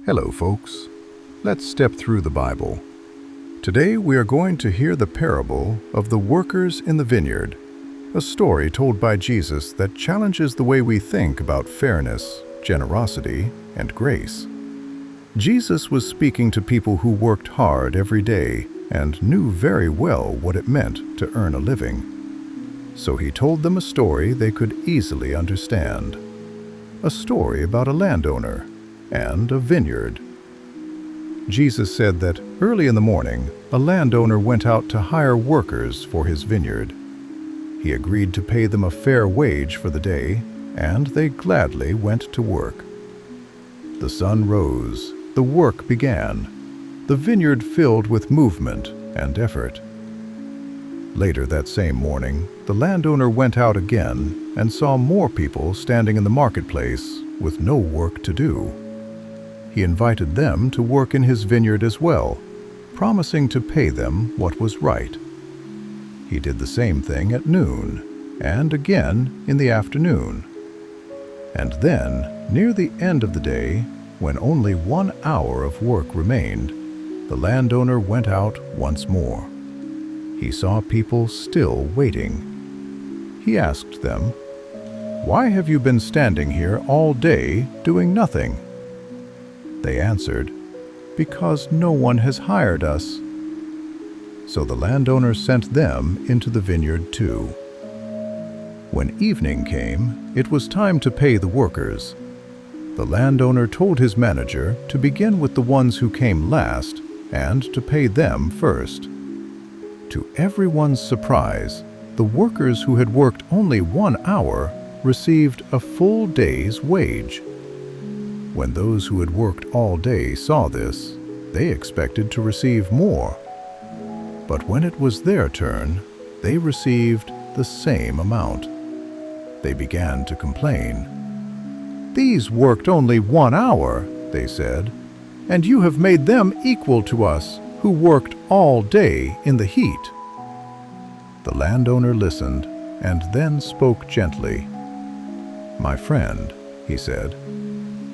Hello, folks. Let's step through the Bible. Today we are going to hear the parable of the workers in the vineyard, a story told by Jesus that challenges the way we think about fairness, generosity, and grace. Jesus was speaking to people who worked hard every day and knew very well what it meant to earn a living. So he told them a story they could easily understand. A story about a landowner and a vineyard. Jesus said that early in the morning, a landowner went out to hire workers for his vineyard. He agreed to pay them a fair wage for the day, and they gladly went to work. The sun rose, the work began, the vineyard filled with movement and effort. Later that same morning, the landowner went out again and saw more people standing in the marketplace with no work to do. He invited them to work in his vineyard as well, promising to pay them what was right. He did the same thing at noon, and again in the afternoon. And then, near the end of the day, when only 1 hour of work remained, the landowner went out once more. He saw people still waiting. He asked them, "Why have you been standing here all day doing nothing?" They answered, "Because no one has hired us." So the landowner sent them into the vineyard too. When evening came, it was time to pay the workers. The landowner told his manager to begin with the ones who came last and to pay them first. To everyone's surprise, the workers who had worked only 1 hour received a full day's wage. When those who had worked all day saw this, they expected to receive more. But when it was their turn, they received the same amount. They began to complain. "These worked only 1 hour," they said, "and you have made them equal to us, who worked all day in the heat." The landowner listened and then spoke gently. "My friend," he said,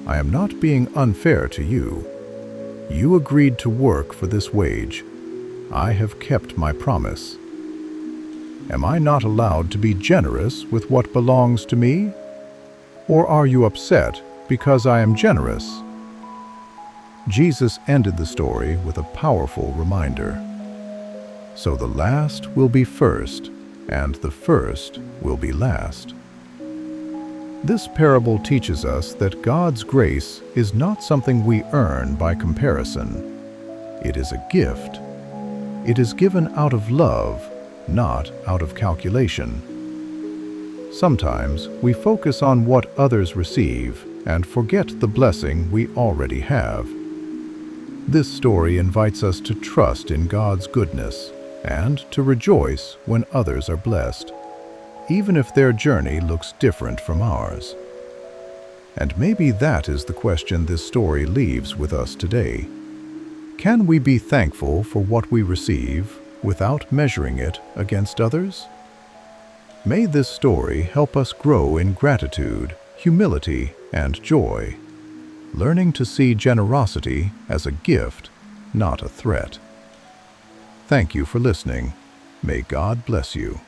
"I am not being unfair to you. You agreed to work for this wage. I have kept my promise. Am I not allowed to be generous with what belongs to me? Or are you upset because I am generous?" Jesus ended the story with a powerful reminder. So the last will be first, and the first will be last. This parable teaches us that God's grace is not something we earn by comparison. It is a gift. It is given out of love, not out of calculation. Sometimes we focus on what others receive and forget the blessing we already have. This story invites us to trust in God's goodness and to rejoice when others are blessed, even if their journey looks different from ours. And maybe that is the question this story leaves with us today. Can we be thankful for what we receive without measuring it against others? May this story help us grow in gratitude, humility, and joy, learning to see generosity as a gift, not a threat. Thank you for listening. May God bless you.